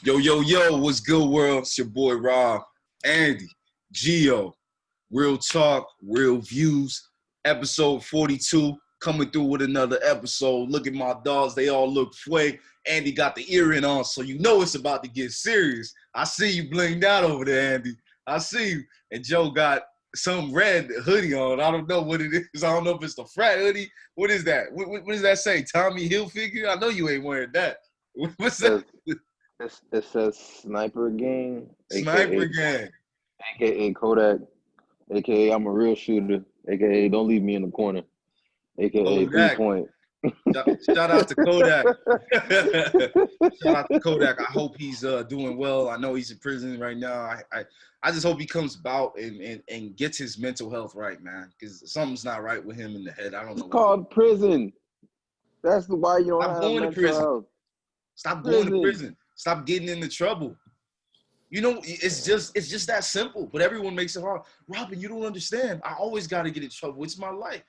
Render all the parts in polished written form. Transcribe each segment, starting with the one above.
Yo, yo, yo, what's good, world? It's your boy Rob, Andy, Gio, Real Talk, Real Views, episode 42, coming through with another episode. Look at my dogs, they all look fway. Andy got the earring on, so you know it's about to get serious. I see you blinged out over there, Andy. I see you. And Joe got some red hoodie on. I don't know what it is. I don't know if it's the frat hoodie. What is that? What does that say? Tommy Hilfiger? I know you ain't wearing that. What's that? It says Sniper Gang. Sniper Gang. AKA Kodak. AKA I'm a real shooter. AKA don't leave me in the corner. AKA Kodak. 3-point. Shout out to Kodak. Shout out to Kodak. I hope he's doing well. I know he's in prison right now. I just hope he comes about and gets his mental health right, man. Because something's not right with him in the head. I don't know. It's called prison. That's why you don't have mental health. Stop going to prison. Stop getting into trouble. You know, it's just that simple. But everyone makes it hard. Robin, you don't understand. I always got to get in trouble. It's my life.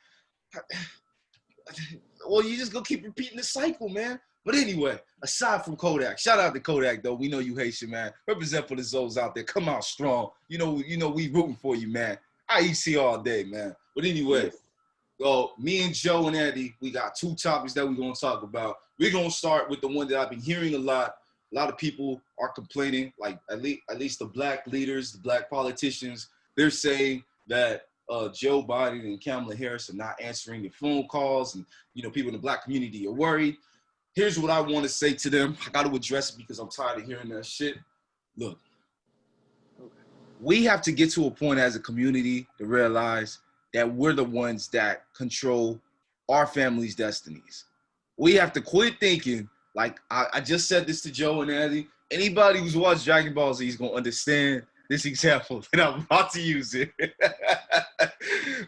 Well, you just gonna keep repeating the cycle, man. But anyway, aside from Kodak, shout out to Kodak though. We know you Haitian, man. Represent for the Zoes out there. Come out strong. You know we rooting for you, man. IEC all day, man. But anyway, well, me and Joe and Eddie, we got two topics that we're gonna talk about. We're gonna start with the one that I've been hearing a lot. A lot of people are complaining, like at least the black leaders, the black politicians, they're saying that Joe Biden and Kamala Harris are not answering their phone calls, and people in the black community are worried. Here's what I want to say to them. I got to address it because I'm tired of hearing that shit. Look, we have to get to a point as a community to realize that we're the ones that control our family's destinies. We have to quit thinking, like I just said this to Joe and Andy. Anybody who's watched Dragon Ball Z is going to understand this example that I'm about to use it.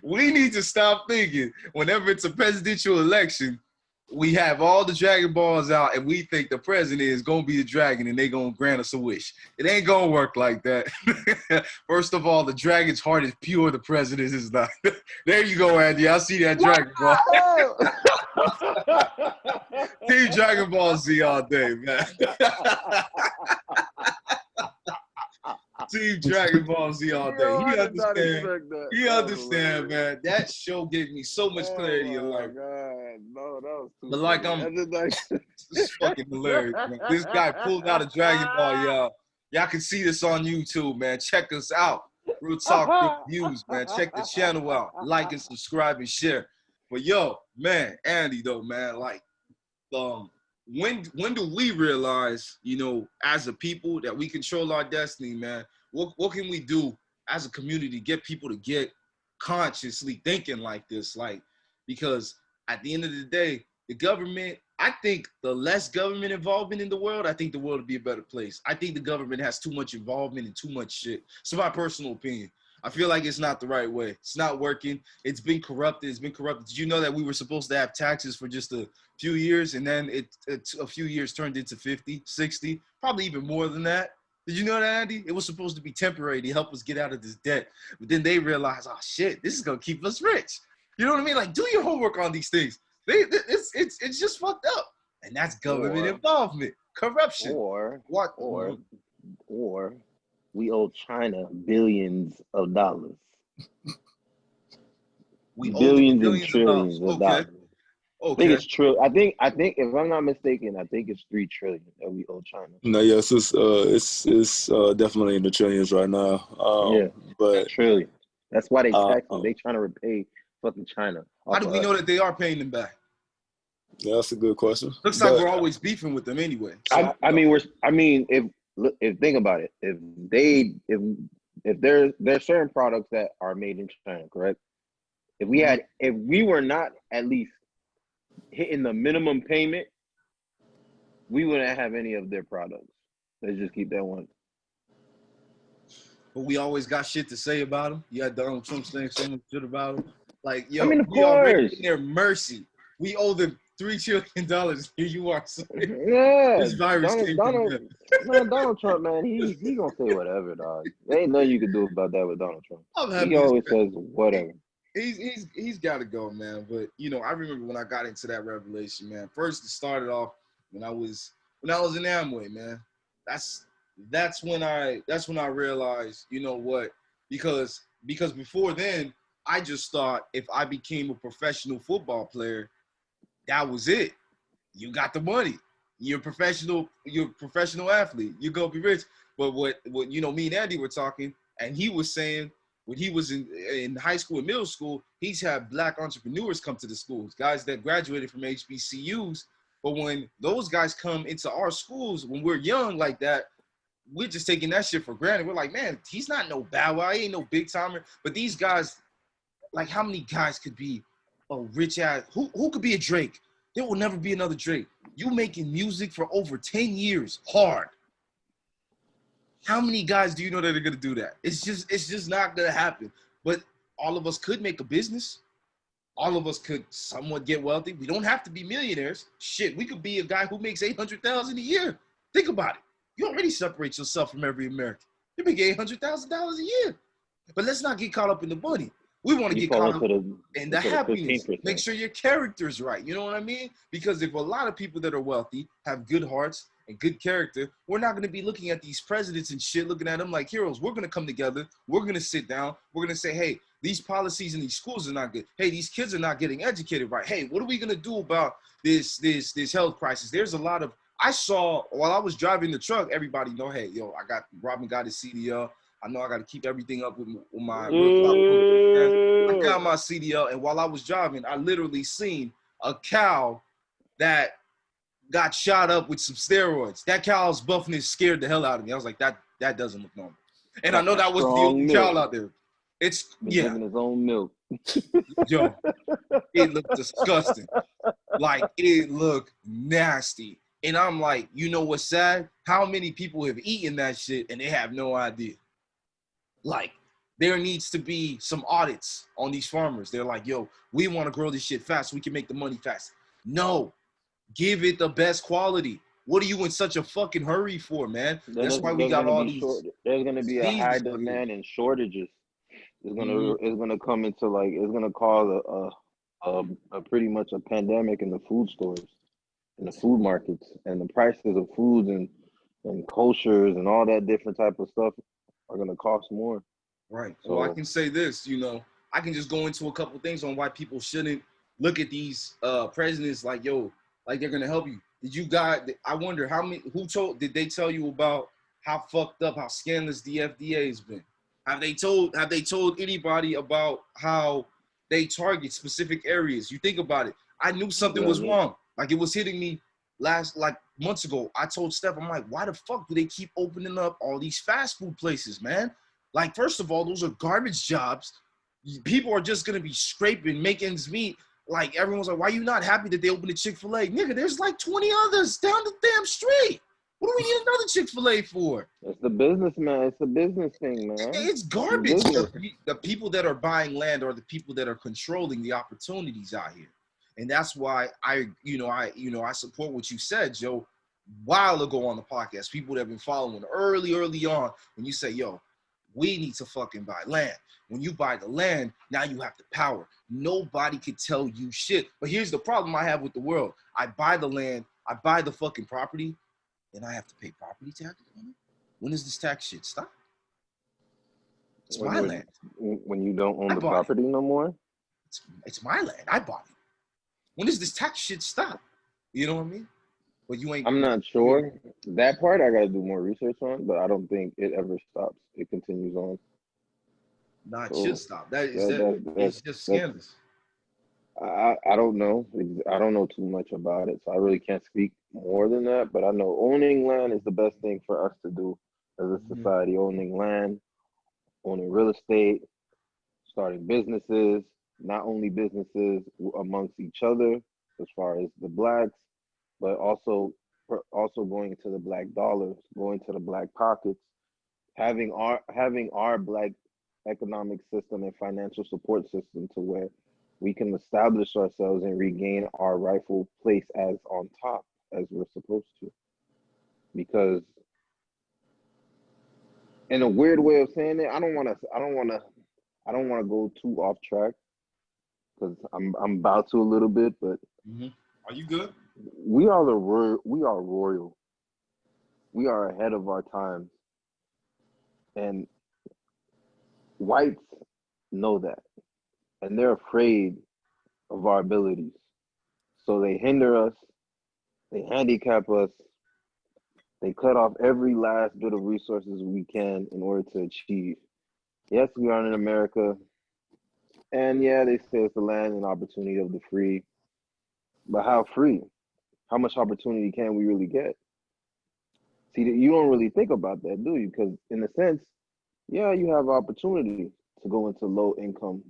We need to stop thinking whenever it's a presidential election, we have all the Dragon Balls out and we think the president is going to be the dragon and they're going to grant us a wish. It ain't going to work like that. First of all, the dragon's heart is pure. The president is not. There you go, Andy. I see that Dragon Ball. Team Dragon Ball Z all day, man. Team Dragon Ball Z all day. He understand, man. That show gave me so much clarity in life. No, that was too but like it's fucking hilarious, man. This guy pulled out a Dragon Ball, y'all. Y'all can see this on YouTube, man. Check us out. Real Talk Reviews, man. Check the channel out. Like and subscribe and share. But yo, man, Andy though, man, like when do we realize, as a people that we control our destiny, man? What can we do as a community to get people to get consciously thinking like this? Like, because at the end of the day, the government, I think the less government involvement in the world, I think the world would be a better place. I think the government has too much involvement and too much shit. It's my personal opinion. I feel like it's not the right way. It's not working. It's been corrupted. Did you know that we were supposed to have taxes for just a few years and then a few years turned into 50, 60, probably even more than that? Did you know that, Andy? It was supposed to be temporary to help us get out of this debt. But then they realized, oh shit, this is going to keep us rich. You know what I mean? Like, do your homework on these things. It's just fucked up. And that's government involvement, corruption. Or we owe China billions of dollars. Billions and trillions of dollars. Okay. I think it's true. I think if I'm not mistaken, I think it's 3 trillion that we owe China. No, yes, it's definitely in the trillions right now. But trillion. That's why they tax them. They trying to repay fucking China. How do we know that they are paying them back? Yeah, that's a good question. Looks like we're always beefing with them anyway. So, if think about it, if there's certain products that are made in China, correct? If we were not at least hitting the minimum payment, we wouldn't have any of their products. Let's just keep that one. But we always got shit to say about them. You had Donald Trump saying so much shit about them. Like, yo, of we course. already in their mercy. We owe them $3 trillion. Here you are. Yeah, this virus Donald Trump, man, he gonna say whatever, dog. There ain't nothing you can do about that with Donald Trump. He always says whatever. He's got to go, man. But I remember when I got into that revelation, man. First, it started off when I was in Amway, man. that's when I realized, you know what, because before then I just thought if I became a professional football player, that was it. You got the money. You're a professional athlete. You're gonna be rich. But what you know, me and Andy were talking, and he was saying when he was in high school and middle school, he's had black entrepreneurs come to the schools, guys that graduated from HBCUs. But when those guys come into our schools when we're young like that, we're just taking that shit for granted. We're like, man, he's not no Bow Wow, he ain't no big timer. But these guys, like, how many guys could be a rich ass? Who could be a Drake? There will never be another Drake. You making music for over 10 years, hard. How many guys do you know that are gonna do that? It's just not gonna happen. But all of us could make a business. All of us could somewhat get wealthy. We don't have to be millionaires. Shit, we could be a guy who makes $800,000 a year. Think about it. You already separate yourself from every American. You make $800,000 a year. But let's not get caught up in the money. We want to get caught up in the happiness. 15%. Make sure your character's right. You know what I mean? Because if a lot of people that are wealthy have good hearts and good character, we're not going to be looking at these presidents and shit, looking at them like heroes. We're going to come together. We're going to sit down. We're going to say, hey, these policies in these schools are not good. Hey, these kids are not getting educated right. Hey, what are we going to do about this health crisis? There's a lot of, I saw while I was driving the truck, everybody know, hey, yo, Robin got his CDL. I know I got to keep everything up with my I got my CDL, and while I was driving, I literally seen a cow that got shot up with some steroids. That cow's buffness scared the hell out of me. I was like, that doesn't look normal. And I know that was the only cow out there. It's giving his own milk. Yo, it looked disgusting. Like, it looked nasty. And I'm like, you know what's sad? How many people have eaten that shit and they have no idea? Like, there needs to be some audits on these farmers. They're like, yo, we want to grow this shit fast so we can make the money fast. No, give it the best quality. What are you in such a fucking hurry for, man? That's why we got all these. There's going to be a high demand and shortages. It's gonna come into, like, it's gonna cause a pretty much a pandemic in the food stores, in the food markets, and the prices of foods and kosher's and all that different type of stuff are gonna cost more. Right. So I can say this, you know, I can just go into a couple things on why people shouldn't look at these presidents like, yo, like they're gonna help you. I wonder did they tell you about how fucked up, how scandalous the FDA has been? Have they told anybody about how they target specific areas? You think about it. I knew something was wrong. Like, it was hitting me months ago. I told Steph, I'm like, why the fuck do they keep opening up all these fast food places, man? Like, first of all, those are garbage jobs. People are just gonna be scraping, making ends meet. Like, everyone's like, why are you not happy that they opened a Chick-fil-A? Nigga, there's like 20 others down the damn street. What do we need another Chick-fil-A for? It's the business, man. It's a business thing, man. It's garbage. The people that are buying land are the people that are controlling the opportunities out here. And that's why I support what you said, Joe, a while ago on the podcast. People that have been following early on, when you say, yo, we need to fucking buy land. When you buy the land, now you have the power. Nobody could tell you shit. But here's the problem I have with the world. I buy the land, I buy the fucking property, and I have to pay property taxes on it? When does this tax shit stop? It's my land. When you don't own the property no more? It's my land. I bought it. When does this tax shit stop? You know what I mean? But you ain't. I'm not sure. That part I got to do more research on, but I don't think it ever stops. It continues on. It should stop. It's just scandalous. I don't know. I don't know too much about it, so I really can't speak more than that. But I know owning land is the best thing for us to do as a society. Owning land, owning real estate, starting businesses, not only businesses amongst each other as far as the blacks, but also going to the black dollars, going to the black pockets, having our black economic system and financial support system to where we can establish ourselves and regain our rightful place as on top as we're supposed to. Because in a weird way of saying it, I don't want to go too off track because I'm about to a little bit, but Are you good? We are royal. we are ahead of our times, and whites know that, and they're afraid of our abilities. So they hinder us, they handicap us, they cut off every last bit of resources we can in order to achieve. Yes, we are in America, and yeah, they say it's the land and opportunity of the free. But how free? How much opportunity can we really get? See, you don't really think about that, do you? Because in a sense, yeah, you have opportunity to go into low income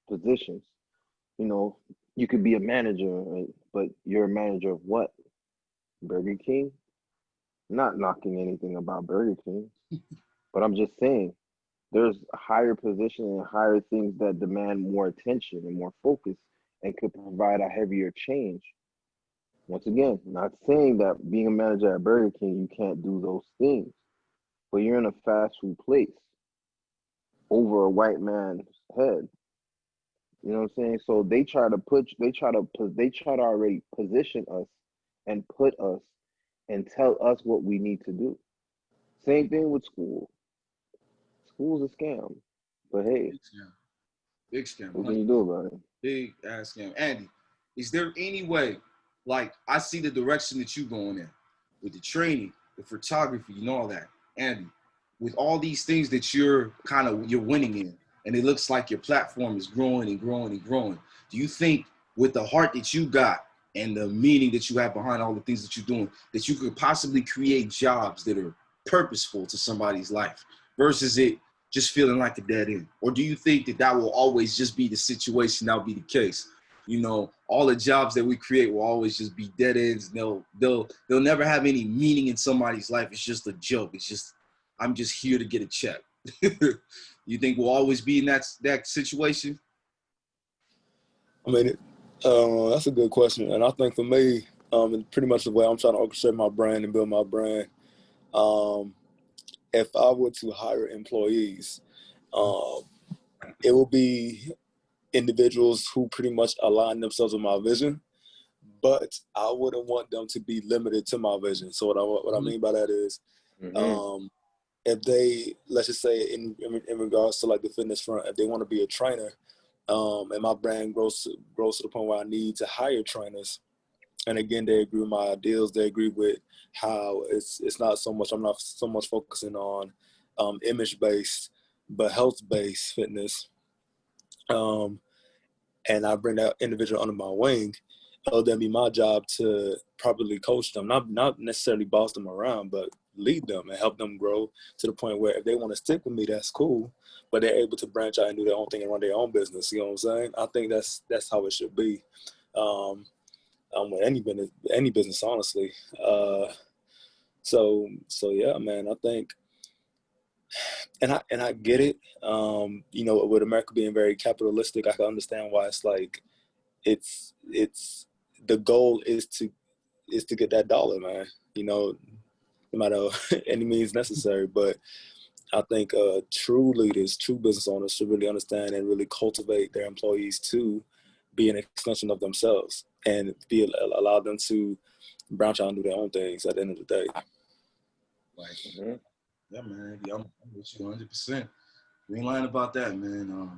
positions. You know, you could be a manager, right? But you're a manager of what? Burger King? Not knocking anything about Burger King, but I'm just saying there's a higher position and higher things that demand more attention and more focus and could provide a heavier change. Once again, not saying that being a manager at Burger King, you can't do those things, but you're in a fast food place over a white man's head. You know what I'm saying? So they try to already position us and put us and tell us what we need to do. Same thing with school. School's a scam, but hey, big scam. What can you do about it? Big ass scam. Andy, is there any way, like, I see the direction that you're going in with the training, the photography, and all that. Andy, with all these things that you're winning in, and it looks like your platform is growing and growing and growing, do you think with the heart that you got and the meaning that you have behind all the things that you're doing, that you could possibly create jobs that are purposeful to somebody's life versus it just feeling like a dead end? Or do you think that that will always just be the situation, that'll be the case? You know, all the jobs that we create will always just be dead ends. They'll never have any meaning in somebody's life. It's just a joke. It's just, I'm just here to get a check. You think we'll always be in that situation? I mean, that's a good question. And I think for me, pretty much the way I'm trying to orchestrate my brand and build my brand, if I were to hire employees, it will be individuals who pretty much align themselves with my vision, but I wouldn't want them to be limited to my vision. So what I mean by that is, if they, let's just say in regards to like the fitness front, if they want to be a trainer, and my brand grows to the point where I need to hire trainers, and again, they agree with my ideals, they agree with how it's not so much, I'm not so much focusing on image-based, but health-based fitness. And I bring that individual under my wing, it'll then be my job to properly coach them, not necessarily boss them around, but lead them and help them grow to the point where if they want to stick with me, that's cool, but they're able to branch out and do their own thing and run their own business. You know what I'm saying? I think that's how it should be. With any business, honestly. So yeah, man, I think, and I get it. You know, with America being very capitalistic, I can understand why it's like, it's the goal is to get that dollar, man. You know, no matter any means necessary. But I think true leaders, true business owners should really understand and really cultivate their employees to be an extension of themselves and allow them to branch out and do their own things at the end of the day. Like, yeah, man, I'm with you 100%. You ain't lying about that, man.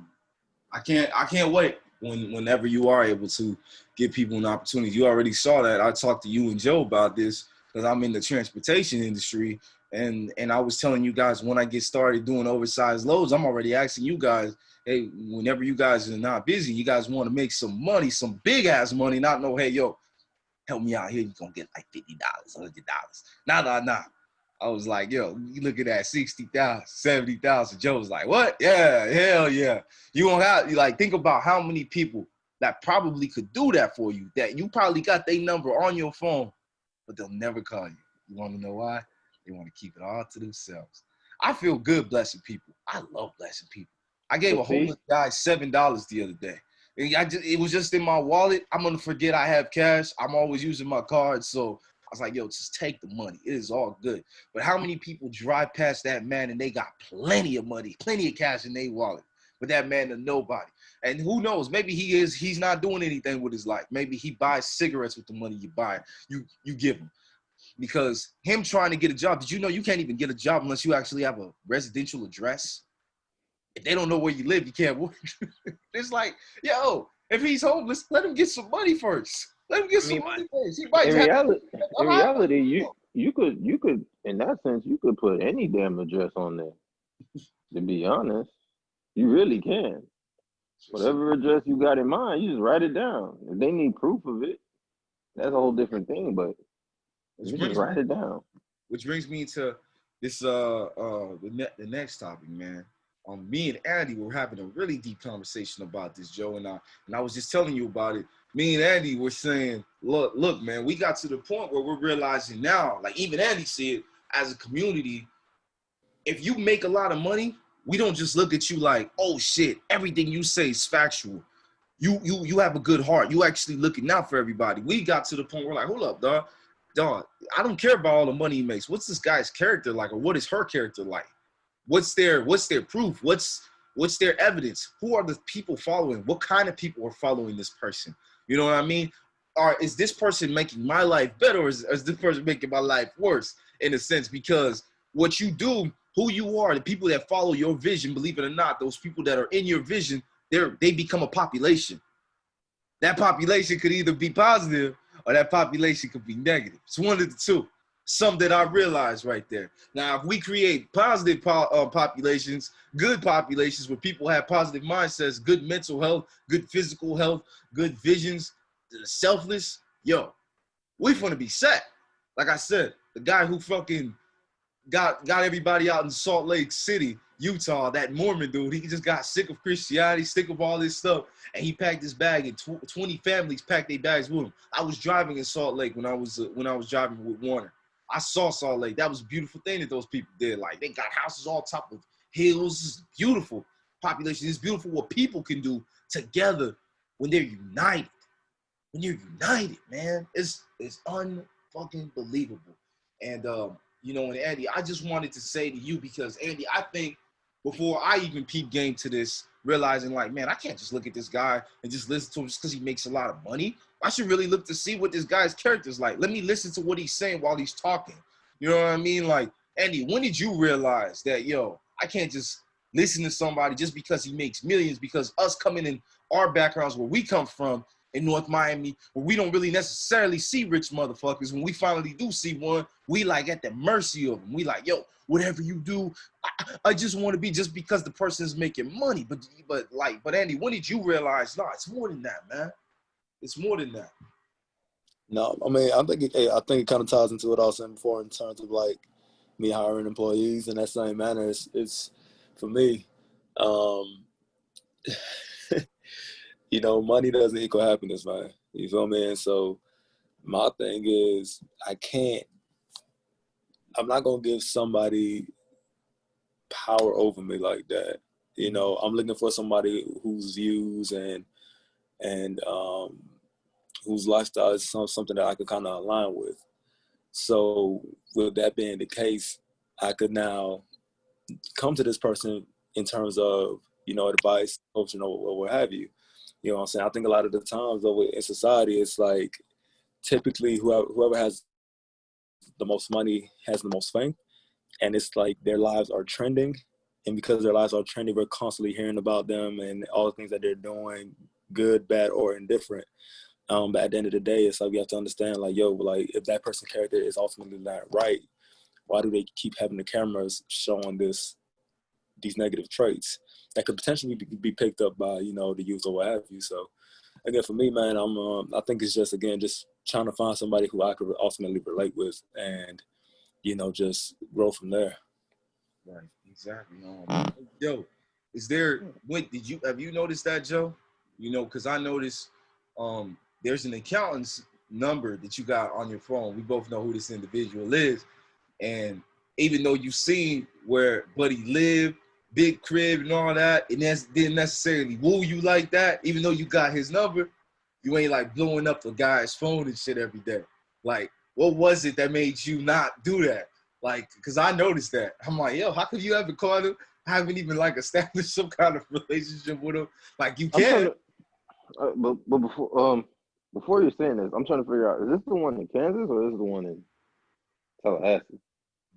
I can't wait whenever you are able to give people an opportunity. You already saw that. I talked to you and Joe about this because I'm in the transportation industry, and I was telling you guys when I get started doing oversized loads, I'm already asking you guys, hey, whenever you guys are not busy, you guys want to make some money, some big ass money, not no, hey, yo, help me out here, you're gonna get like $50, $100. Nah. I was like, yo, you looking at 60,000, 70,000. Joe was like, what? Yeah, hell yeah. You won't have, you like, think about how many people that probably could do that for you, that you probably got their number on your phone, but they'll never call you. You want to know why? They want to keep it all to themselves. I feel good blessing people. I love blessing people. I gave a homeless guy $7 the other day. It was just in my wallet. I'm going to forget I have cash. I'm always using my card, so I was like, yo, just take the money. It is all good. But how many people drive past that man and they got plenty of money, plenty of cash in their wallet, but that man to nobody? And who knows, maybe he's not doing anything with his life. Maybe he buys cigarettes with the money you buy. You give him. because him trying to get a job, did you know you can't even get a job unless you actually have a residential address? If they don't know where you live, you can't work. It's like, yo, if he's homeless, let him get some money first. Let him get some money first. He might in reality, you could, in that sense, you could put any damn address on there. To be honest, you really can. Whatever address you got in mind, you just write it down. If they need proof of it, that's a whole different thing. But you just write it down. Which brings me to this the next topic, man. Me and Andy were having a really deep conversation about this, Joe, and I was just telling you about it. Me and Andy were saying, look, man, we got to the point where we're realizing now, like even Andy said, as a community, if you make a lot of money, we don't just look at you like, oh shit, everything you say is factual. You have a good heart. You actually looking out for everybody. We got to the point where we're like, hold up, dog, I don't care about all the money he makes. What's this guy's character like, or what is her character like? What's their proof? What's their evidence? Who are the people following? What kind of people are following this person? You know what I mean? Or is this person making my life better, or is this person making my life worse, in a sense? Because what you do, who you are, the people that follow your vision, believe it or not, those people that are in your vision, they become a population. That population could either be positive or that population could be negative. It's one of the two. Something that I realized right there. Now, if we create positive populations, good populations where people have positive mindsets, good mental health, good physical health, good visions, selfless, yo, we're gonna be set. Like I said, the guy who fucking got everybody out in Salt Lake City, Utah, that Mormon dude, he just got sick of Christianity, sick of all this stuff, and he packed his bag, and 20 families packed their bags with him. I was driving in Salt Lake when I was driving with Warner. I saw Salt Lake. That was a beautiful thing that those people did. Like, they got houses all top of hills. It's beautiful population. It's beautiful what people can do together when they're united. When you're united, man, it's unfucking believable. And you know, and Andy, I just wanted to say to you, because Andy, I think before I even peep game to this, realizing like, man, I can't just look at this guy and just listen to him just because he makes a lot of money. I should really look to see what this guy's character is like. Let me listen to what he's saying while he's talking. You know what I mean? Like, Andy, when did you realize that, yo, I can't just listen to somebody just because he makes millions? Because us coming in our backgrounds where we come from in North Miami, where we don't really necessarily see rich motherfuckers, when we finally do see one, we like at the mercy of them. We like, yo, whatever you do, I just want to be, just because the person's making money. But Andy, when did you realize, no, it's more than that, man? It's more than that. No, I mean, I think it kind of ties into what I was saying before in terms of like me hiring employees in that same manner. It's for me, you know, money doesn't equal happiness, man. You feel me? And so my thing is, I'm not going to give somebody power over me like that. You know, I'm looking for somebody whose views and whose lifestyle is something that I could kind of align with. So with that being the case, I could now come to this person in terms of, you know, advice, coaching, or what have you. You know what I'm saying? I think a lot of the times though in society, it's like typically whoever has the most money has the most fame. And it's like their lives are trending. And because their lives are trending, we're constantly hearing about them and all the things that they're doing, good, bad, or indifferent. But at the end of the day, it's like we have to understand, like, yo, like if that person's character is ultimately not right, why do they keep having the cameras showing these negative traits that could potentially be picked up by, you know, the youth or what have you? So again, for me, man, I think it's just trying to find somebody who I could ultimately relate with and, you know, just grow from there. Right, exactly. Yo, have you noticed that, Joe? You know, because I noticed there's an accountant's number that you got on your phone. We both know who this individual is. And even though you've seen where Buddy lived, big crib and all that, and that didn't necessarily woo you like that, even though you got his number, you ain't like blowing up the guy's phone and shit every day. Like, what was it that made you not do that? Like, because I noticed that. I'm like, yo, how could you ever call him? I haven't even like established some kind of relationship with him. Like, you can. But before you're saying this, I'm trying to figure out, is this the one in Kansas or is this the one in Tallahassee.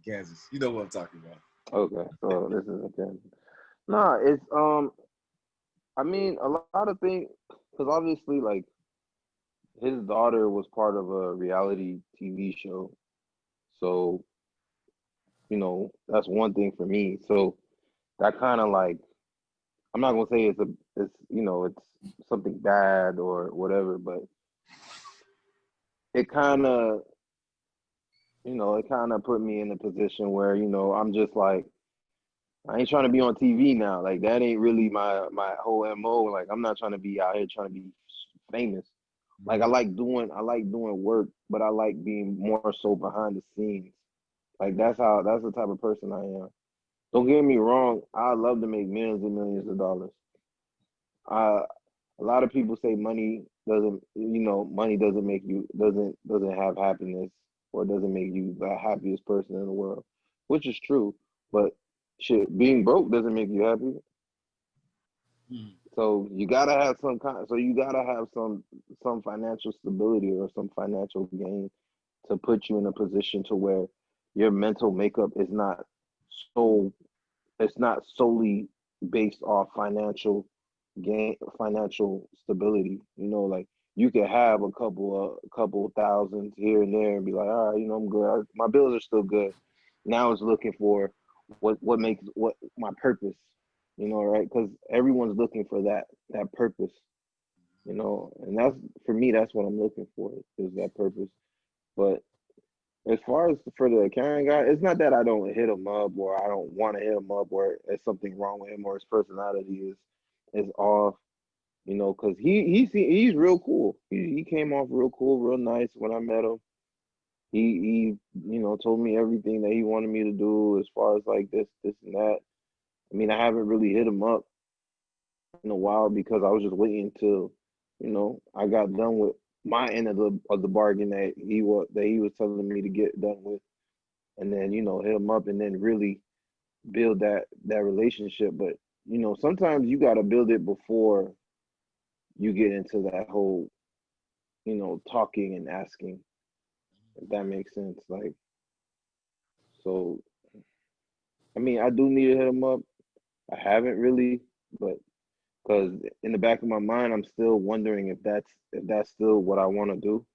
Kansas. You know what I'm talking about. Okay, so this is okay. No, it's I mean, a lot of things, because obviously, like, his daughter was part of a reality TV show, so that's one thing for me. So that kind of like, I'm not gonna say it's something bad or whatever, but it kind of put me in a position where I'm just like, I ain't trying to be on TV now. Like, that ain't really my whole MO. Like, I'm not trying to be out here trying to be famous. Like, I like doing work, but I like being more so behind the scenes. Like, that's the type of person I am. Don't get me wrong, I love to make millions and millions of dollars. A lot of people say money doesn't make you doesn't have happiness, or doesn't make you the happiest person in the world, which is true. But shit, being broke doesn't make you happy. So you gotta have some financial stability or some financial gain to put you in a position to where your mental makeup is not solely based off financial gain, financial stability. Like, you could have a couple thousands here and there and be like, all right, I'm good. My bills are still good. Now it's looking for what makes what my purpose, right? Because everyone's looking for that purpose, and that's, for me, that's what I'm looking for, is that purpose. But as far as for the Karen guy, it's not that I don't hit him up, or I don't want to hit him up, or there's something wrong with him, or his personality is off, because he's real cool. He came off real cool, real nice when I met him. He told me everything that he wanted me to do as far as like this and that. I mean, I haven't really hit him up in a while because I was just waiting till, I got done with my end of the bargain that he was telling me to get done with, and then hit him up and then really build that relationship. But sometimes you got to build it before you get into that whole talking and asking, if that makes sense. Like, so I mean, I do need to hit him up. I haven't really, but because in the back of my mind, I'm still wondering if that's still what I want to do.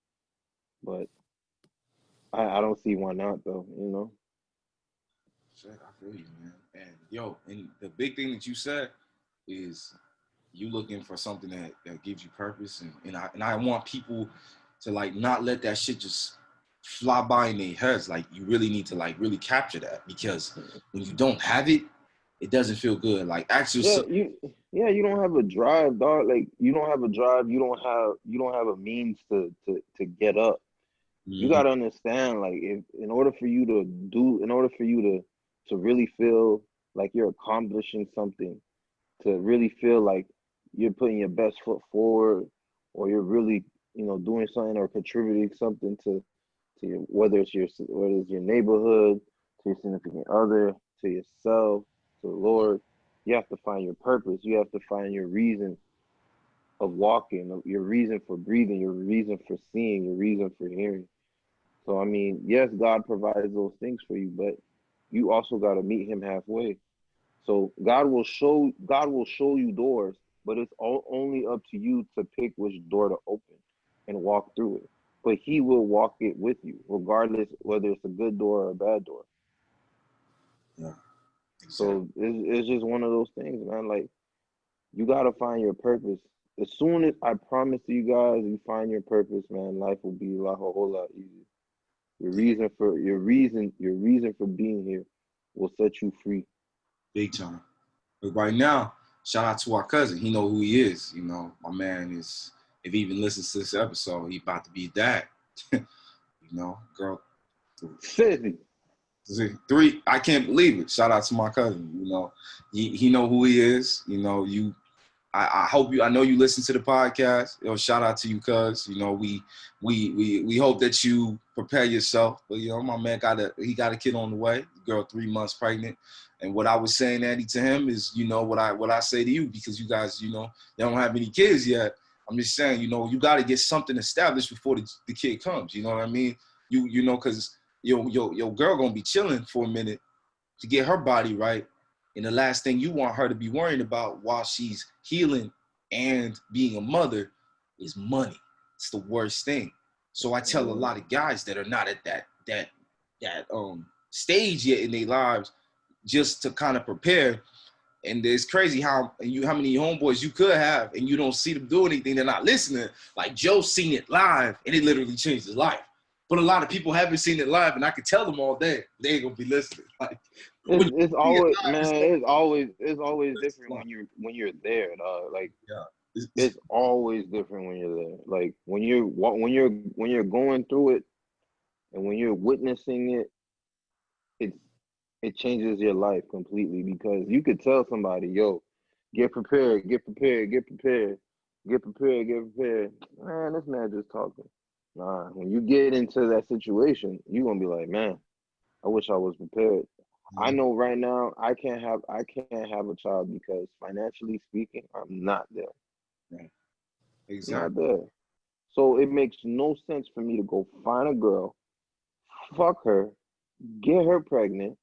But I don't see why not, though. Shit, I feel you, man. And the big thing that you said is you looking for something that gives you purpose, and I want people to like not let that shit just fly by in their heads. Like, you really need to like really capture that, because when you don't have it, it doesn't feel good. Like, ask yourself. You don't have a drive, dog. Like, you don't have a drive. You don't have a means to get up. You got to understand, like, in order for you to really feel like you're accomplishing something, to really feel like you're putting your best foot forward, or you're really, doing something or contributing something to whether it's your neighborhood, to your significant other, to yourself, to the Lord, you have to find your purpose. You have to find your reason of walking, your reason for breathing, your reason for seeing, your reason for hearing. So, I mean, yes, God provides those things for you, but you also got to meet him halfway. So God will show you doors, but it's only up to you to pick which door to open and walk through it. But he will walk it with you, regardless whether it's a good door or a bad door. Yeah. Exactly. So it's just one of those things, man. Like, you got to find your purpose. As soon as, I promise you guys, you find your purpose, man, life will be a whole lot easier. Your reason for being here will set you free. Big time. But right now, shout out to our cousin. He know who he is. My man is, if he even listens to this episode, he about to be a dad. Girl. City. 3, I can't believe it. Shout out to my cousin. He know who he is. I hope I know you listen to the podcast. Shout out to you, cuz. We hope that you prepare yourself. But my man got a kid on the way. Girl 3 months pregnant. And what I was saying, Andy, to him is, what I say to you, because you guys, they don't have any kids yet. I'm just saying, you got to get something established before the kid comes. You know what I mean? Because your girl gonna be chilling for a minute to get her body right. And the last thing you want her to be worrying about while she's healing and being a mother is money. It's the worst thing. So I tell a lot of guys that are not at that stage yet in their lives, just to kind of prepare. And it's crazy how many homeboys you could have and you don't see them do anything. They're not listening. Like Joe seen it live and it literally changed his life. But a lot of people haven't seen it live, and I could tell them all day they ain't gonna be listening. Like it's always, man, it's always different when you're there, dog. Like it's always different when you're there. Like when you're going through it and when you're witnessing it, it changes your life completely, because you could tell somebody, yo, get prepared. Man, this man just talking. Nah, when you get into that situation, you're gonna be like, man, I wish I was prepared. I know right now I can't have a child because financially speaking, I'm not there. Right. Exactly. I'm not there. So it makes no sense for me to go find a girl, fuck her, get her pregnant,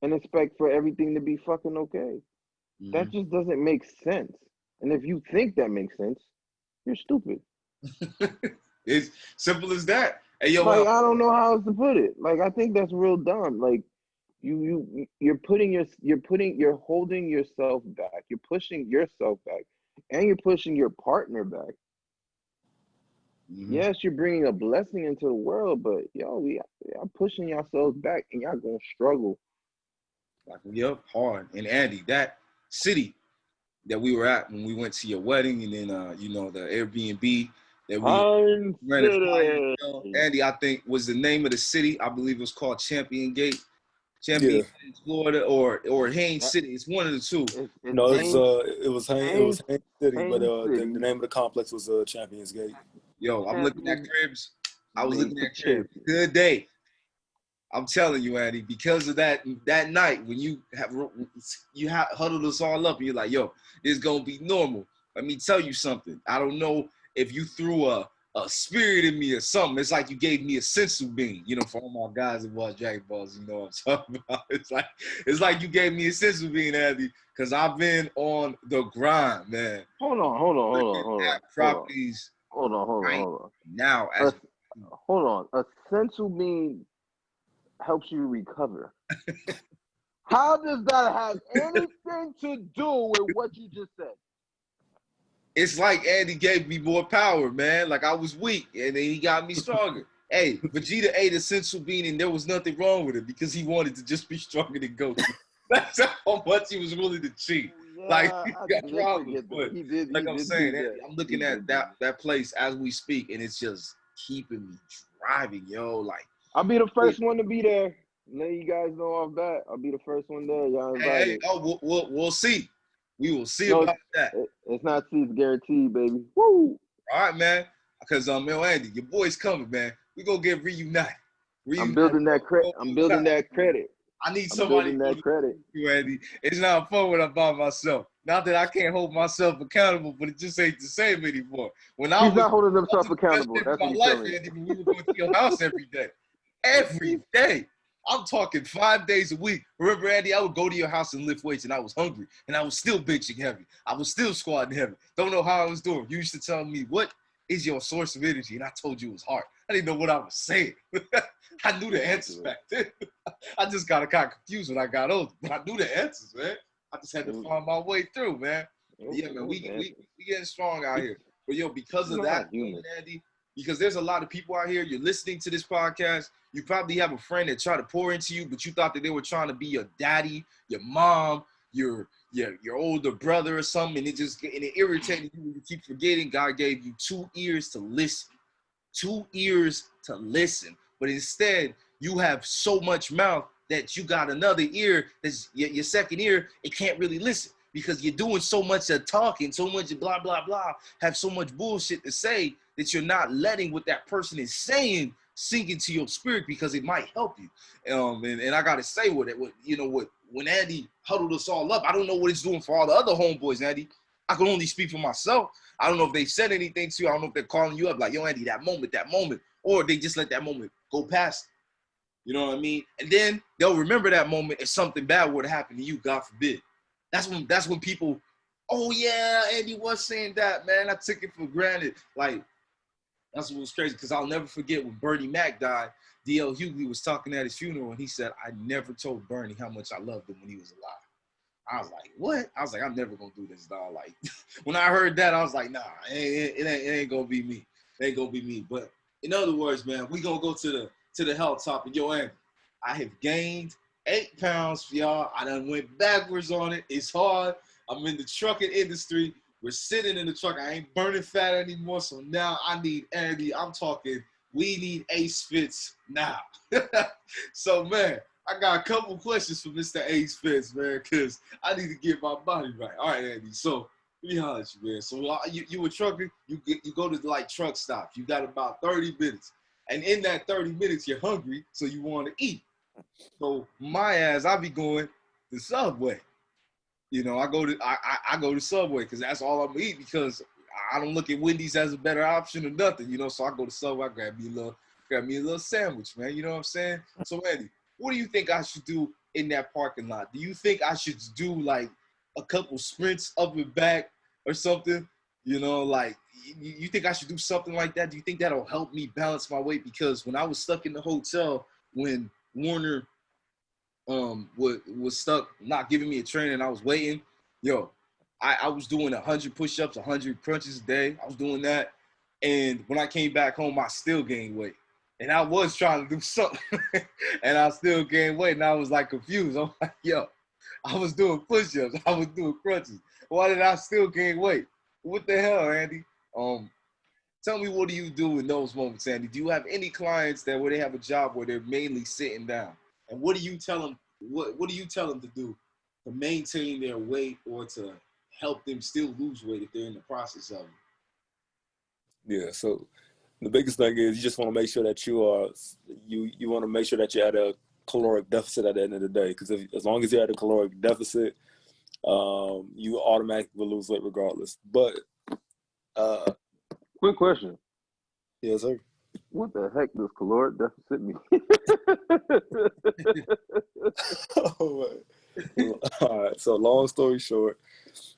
and expect for everything to be fucking okay. That just doesn't make sense. And if you think that makes sense, you're stupid. It's simple as that. Hey, yo, like, I don't know how else to put it. Like, I think that's real dumb. Like, you're holding yourself back. You're pushing yourself back, and you're pushing your partner back. Yes, you're bringing a blessing into the world, but y'all pushing yourselves back, and y'all gonna struggle. Like, hard. And Andy, that city that we were at when we went to your wedding, and then the Airbnb that we rented. Andy, I think was the name of the city. I believe it was called Champion Gate, Florida, or Haines City. It's one of the two. No, it was Haines City, but the name of the complex was Champions Gate. Yo, I'm looking at cribs. I was looking at cribs. Good day. I'm telling you, Andy, because of that night when you huddled us all up and you're like, yo, it's gonna be normal. Let me tell you something. I don't know if you threw a spirit in me or something. It's like you gave me a sensu bean, for all my guys that watch Dragon Balls, you know what I'm talking about. It's like you gave me a sensu bean, Andy, because I've been on the grind, man. Hold on. Properties. Hold on. Now, hold on. A sensu bean helps you recover. How does that have anything to do with what you just said? It's like Andy gave me more power, man. Like I was weak, and then he got me stronger. Hey, Vegeta ate a sensu bean, and there was nothing wrong with it because he wanted to just be stronger than Goku. That's how much he was willing to cheat. Yeah, like he got problems, but like I'm saying, Andy, I'm looking at that place as we speak, and it's just keeping me driving, yo. Like I'll be the first one to be there. Let you guys know off bat. I'll be the first one there. Y'all invited. We'll see. We will see about that. It's not seats guaranteed, baby. Woo! All right, man. Because Andy, your boy's coming, man. We gonna get reunited. I'm building that credit. I need somebody that credit. You, Andy. It's not fun when I'm by myself. Not that I can't hold myself accountable, but it just ain't the same anymore. He's not holding himself accountable. That's what my life, Andy, when we were going to your house every day. Every day. I'm talking 5 days a week. Remember, Andy, I would go to your house and lift weights, and I was hungry, and I was still benching heavy. I was still squatting heavy. Don't know how I was doing. You used to tell me, what is your source of energy? And I told you it was heart. I didn't know what I was saying. I knew the answers back then. I just got kind of confused when I got older, but I knew the answers, man. I just had to find my way through, man. Yeah, man, we getting strong out here. But, because of that, Andy, because there's a lot of people out here, you're listening to this podcast, you probably have a friend that tried to pour into you, but you thought that they were trying to be your daddy, your mom, your older brother or something, and it irritated you. You keep forgetting God gave you 2 ears to listen. 2 ears to listen. But instead, you have so much mouth that you got another ear, that's your second ear, it can't really listen because you're doing so much of talking, so much blah, blah, blah, have so much bullshit to say that you're not letting what that person is saying sink into your spirit because it might help you. And I got to say when Andy huddled us all up, I don't know what it's doing for all the other homeboys, Andy. I can only speak for myself. I don't know if they said anything to you. I don't know if they're calling you up like, yo, Andy, that moment, or they just let that moment go past. You know what I mean? And then they'll remember that moment if something bad would have happened to you, God forbid. That's when people, oh yeah, Andy was saying that, man. I took it for granted. Like, that's what was crazy, because I'll never forget when Bernie Mac died. D.L. Hughley was talking at his funeral, and he said, I never told Bernie how much I loved him when he was alive. I was like, what? I was like, I'm never going to do this, dog. Like, when I heard that, I was like, nah, it ain't going to be me. It ain't going to be me. But in other words, man, we going to go to the health topic. Yo, Andy, I have gained 8 pounds for y'all. I done went backwards on it. It's hard. I'm in the trucking industry. We're sitting in the truck. I ain't burning fat anymore. So now I need Andy. I'm talking, we need Ace Fits now. So, man, I got a couple questions for Mr. Ace Fits, man, because I need to get my body right. All right, Andy. So, let me holler at you, man. So, you were trucking. You go to, like, truck stops. You got about 30 minutes. And in that 30 minutes, you're hungry, so you want to eat. So, my ass, I be going to Subway. You know, I go to Subway because that's all I'm gonna eat, because I don't look at Wendy's as a better option or nothing, you know. So I go to Subway, I grab me a little sandwich, man. You know what I'm saying? So Andy, what do you think I should do in that parking lot? Do you think I should do like a couple sprints up and back or something? You know, like you think I should do something like that? Do you think that'll help me balance my weight? Because when I was stuck in the hotel, when Warner was stuck not giving me a train and I was waiting, yo, I was doing 100 push-ups, 100 crunches a day. I was doing that. And when I came back home, I still gained weight. And I was trying to do something and I still gained weight. And I was like confused. I'm like, yo, I was doing push-ups. I was doing crunches. Why did I still gain weight? What the hell, Andy? Tell me, what do you do in those moments, Andy? Do you have any clients that where they have a job where they're mainly sitting down? And what do you tell them? What do you tell them to do to maintain their weight or to help them still lose weight if they're in the process of it? Yeah. So the biggest thing is you just want to make sure that you want to make sure that you're at a caloric deficit at the end of the day. Because as long as you're at a caloric deficit, you automatically will lose weight regardless. But quick question. Yes, sir. What the heck does caloric deficit mean? All right. So long story short,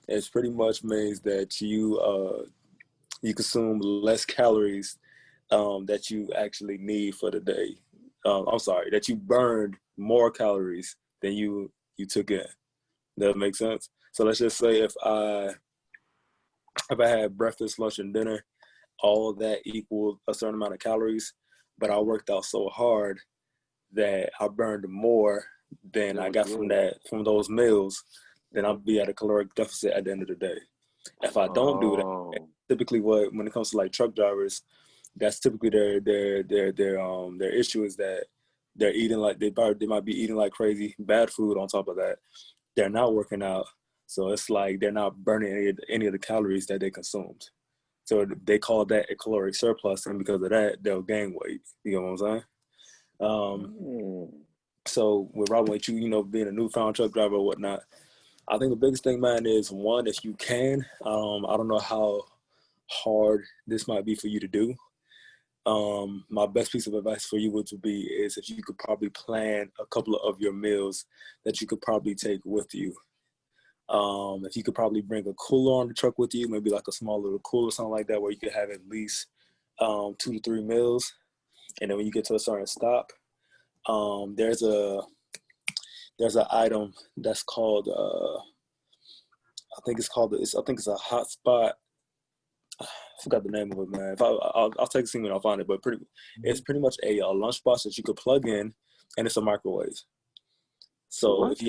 it pretty much means that you consume less calories that you actually need for the day. That you burned more calories than you took in. Does that make sense? So let's just say if I had breakfast, lunch, and dinner, all of that equaled a certain amount of calories, but I worked out so hard that I burned more than I got from those meals, then I'll be at a caloric deficit at the end of the day. If I don't do that, typically when it comes to like truck drivers, that's typically their issue is that they're eating like they might be eating like crazy, bad food on top of that. They're not working out, so it's like they're not burning any of the calories that they consumed. So they call that a caloric surplus, and because of that, they'll gain weight. You know what I'm saying? So with Robin, with you being a newfound truck driver or whatnot, I think the biggest thing, man, is one, if you can, I don't know how hard this might be for you to do. My best piece of advice for you would be is if you could probably plan a couple of your meals that you could probably take with you. If you could probably bring a cooler on the truck with you, maybe like a small little cooler, something like that, where you could have at least 2 to 3 meals. And then when you get to a certain stop, there's an item that's called I think it's a hot spot. I forgot the name of it, man. I'll take a scene when I'll find it, but it's pretty much a lunchbox that you could plug in, and it's a microwave. So if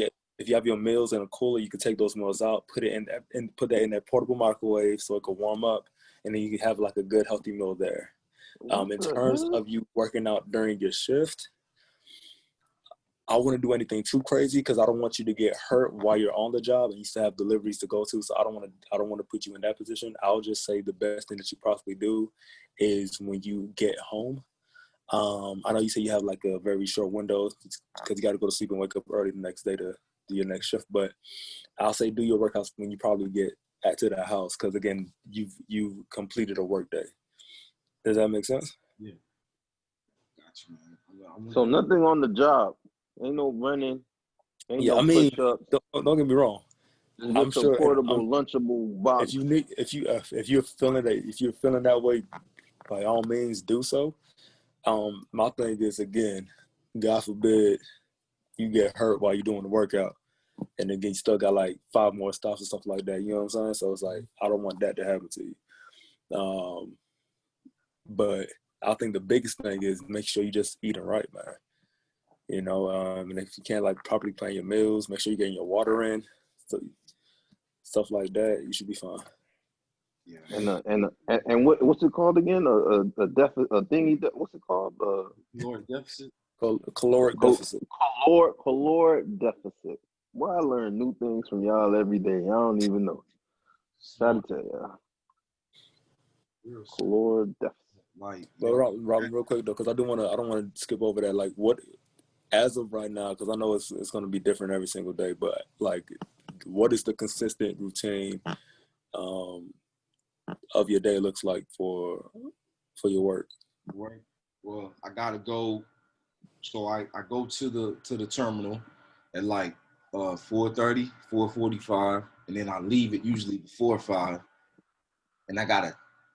you have your meals in a cooler, you can take those meals out, put that in that portable microwave so it can warm up, and then you can have like a good healthy meal there. In terms of you working out during your shift, I wouldn't do anything too crazy because I don't want you to get hurt while you're on the job and you still have deliveries to go to. So I don't want to put you in that position. I'll just say the best thing that you possibly do is when you get home. I know you say you have like a very short window because you got to go to sleep and wake up early the next day to do your next shift. But I'll say do your workouts when you probably get to the house because again, you've completed a work day. Does that make sense? Yeah. Gotcha, man. So nothing on the job. Ain't no running. Ain't Yeah, no I mean, push-ups. don't get me wrong. Just I'm a sure portable, lunchable box. if you're feeling that way, by all means do so. My thing is, again, God forbid you get hurt while you're doing the workout, and then you still got like 5 more stops and stuff like that. You know what I'm saying? So it's like, I don't want that to happen to you. But I think the biggest thing is make sure you just eating right, man. You know, and if you can't like properly plan your meals, make sure you're getting your water in, so stuff like that, you should be fine. Yeah. And what's it called again? A thingy. What's it called? Caloric deficit. Caloric deficit. Caloric deficit. Well, I learn new things from y'all every day. I don't even know. Try to tell y'all. Caloric deficit. Like, But Robin, real quick though, because I don't want to skip over that. Like, what as of right now, because I know it's going to be different every single day, but like, what is the consistent routine of your day looks like for your work? Work. Well, I gotta go. So I go to the terminal at like 4:30, 4:45, and then I leave it usually before 5. And I got a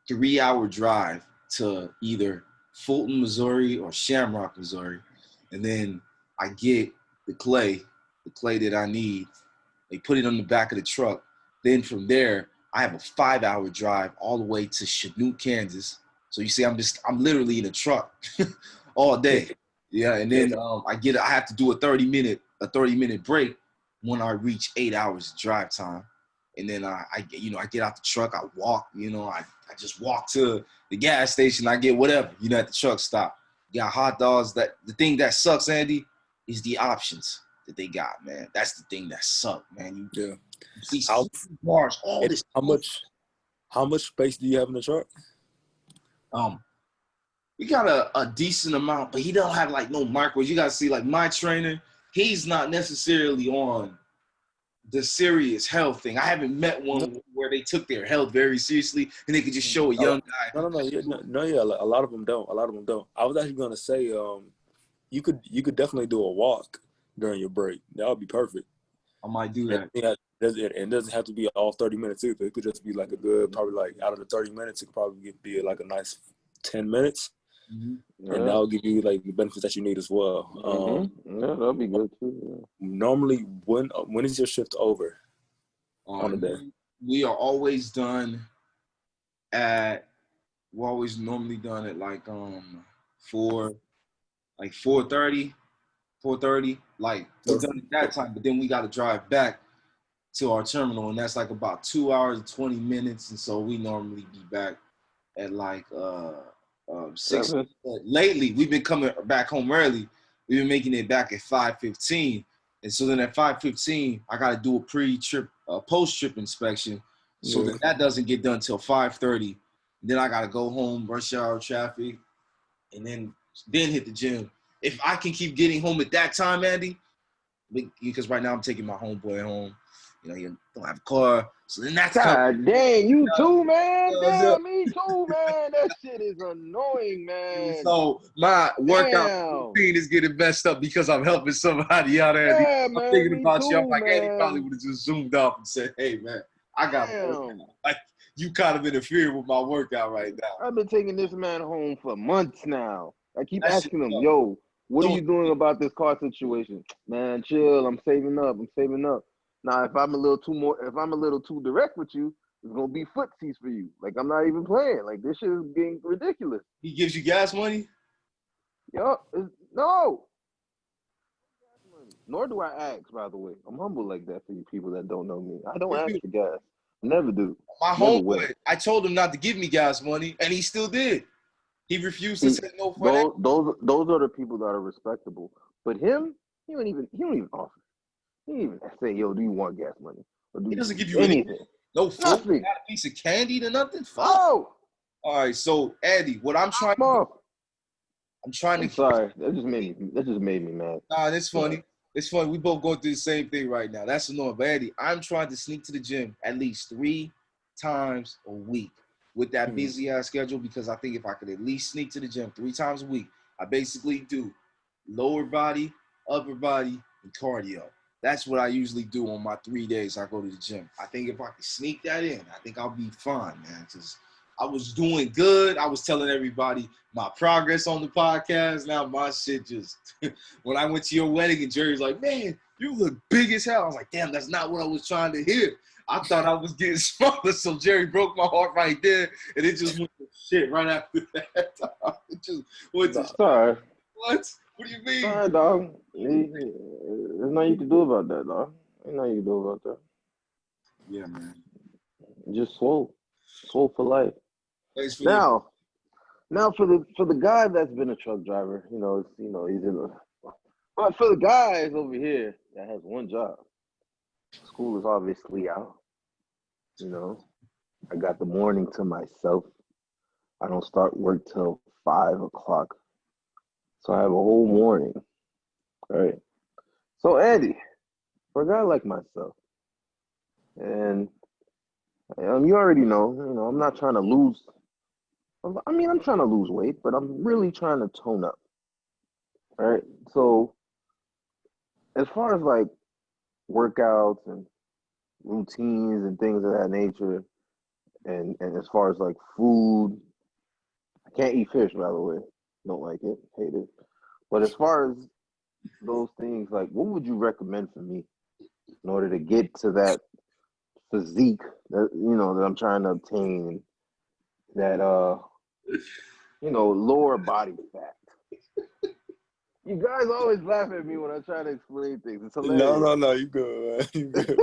3-hour drive to either Fulton, Missouri or Shamrock, Missouri. And then I get the clay that I need. They put it on the back of the truck. Then from there, I have a 5-hour drive all the way to Shouldnt, Kansas. So you see, I'm literally in a truck all day. Yeah, and then I have to do a 30-minute break when I reach 8 hours of drive time. And then I get out the truck, I walk, I just walk to the gas station, I get whatever, at the truck stop. Got hot dogs. That the thing that sucks, Andy, is the options that they got, man. That's the thing that sucks, man. You see bars, all this. How much space do you have in the truck? We got a decent amount, but he don't have like no micros. You gotta see, like, my trainer, he's not necessarily on the serious health thing. I haven't met one where they took their health very seriously and they could just show a young guy. A lot of them don't. I was actually gonna say, you could definitely do a walk during your break. That would be perfect. I might do that. It doesn't have to be all 30 minutes either. It could just be like a good, probably like out of the 30 minutes, it could probably be like a nice 10 minutes. Mm-hmm. And that'll give you like the benefits that you need as well. Yeah, that'll be good too. Yeah. Normally, when is your shift over on the day? We are always done at. We're always normally done at like 4:30. Like, we're done at that time, but then we got to drive back to our terminal, and that's like about 2 hours and 20 minutes. And so we normally be back at like 6. Lately, we've been coming back home early. We've been making it back at 5:15. And so then at 5:15, I got to do a pre-trip, post-trip inspection. So that doesn't get done till 5:30. Then I got to go home, rush hour traffic, and then hit the gym. If I can keep getting home at that time, Andy, because right now I'm taking my homeboy home. You don't have a car. So then that's God dang, you too, man. Damn, me too, man. That shit is annoying, man. So my workout routine is getting messed up because I'm helping somebody out, Andy. Yeah, I'm thinking about too, you. I'm like, man. Andy probably would have just zoomed off and said, hey, man, I got to like, you kind of interfering with my workout right now. I've been taking this man home for months now. I keep asking him, yo, what are you doing about this car situation? Man, chill. I'm saving up. Now, if I'm a little too direct with you, it's gonna be footsies for you. Like, I'm not even playing. Like, this shit is getting ridiculous. He gives you gas money? Yo, no. Nor do I ask, by the way. I'm humble like that for you people that don't know me. I don't ask for gas. Never do. My homeboy, I told him not to give me gas money, and he still did. He refused to say no for that. Those are the people that are respectable. But him, he don't even offer. He didn't even say, yo, do you want gas money? Or He doesn't give you anything. No food, not a piece of candy, to nothing. Fuck. Oh. All right, so Andy, what I'm trying to I'm sorry. That just made me mad. Nah, it's funny. It's funny. We both going through the same thing right now. That's annoying. But Andy, I'm trying to sneak to the gym at least 3 times a week with that busy ass schedule, because I think if I could at least sneak to the gym 3 times a week, I basically do lower body, upper body, and cardio. That's what I usually do on my 3 days I go to the gym. I think if I can sneak that in, I think I'll be fine, man. Because I was doing good. I was telling everybody my progress on the podcast. Now my shit just, when I went to your wedding and Jerry's like, man, you look big as hell. I was like, damn, that's not what I was trying to hear. I thought I was getting smaller. So Jerry broke my heart right there. And it just went to shit right after that. It just went to Sorry. what? What do you mean? Sorry, dog. There's nothing you can do about that, dog. Ain't nothing you can do about that. Yeah, man. Just swole for life. Thanks for Now for the guy that's been a truck driver, he's in the. But for the guys over here that has one job, school is obviously out. I got the morning to myself. I don't start work till 5 o'clock. So I have a whole morning, right? So Andy, for a guy like myself, and you already know, I'm not trying to lose. I'm trying to lose weight, but I'm really trying to tone up, right? So as far as like workouts and routines and things of that nature, and as far as like food, I can't eat fish, by the way. Don't like it, hate it. But as far as those things, like, what would you recommend for me in order to get to that physique that that I'm trying to obtain, that lower body fat? You guys always laugh at me when I try to explain things. It's hilarious. No, you good, man. You good.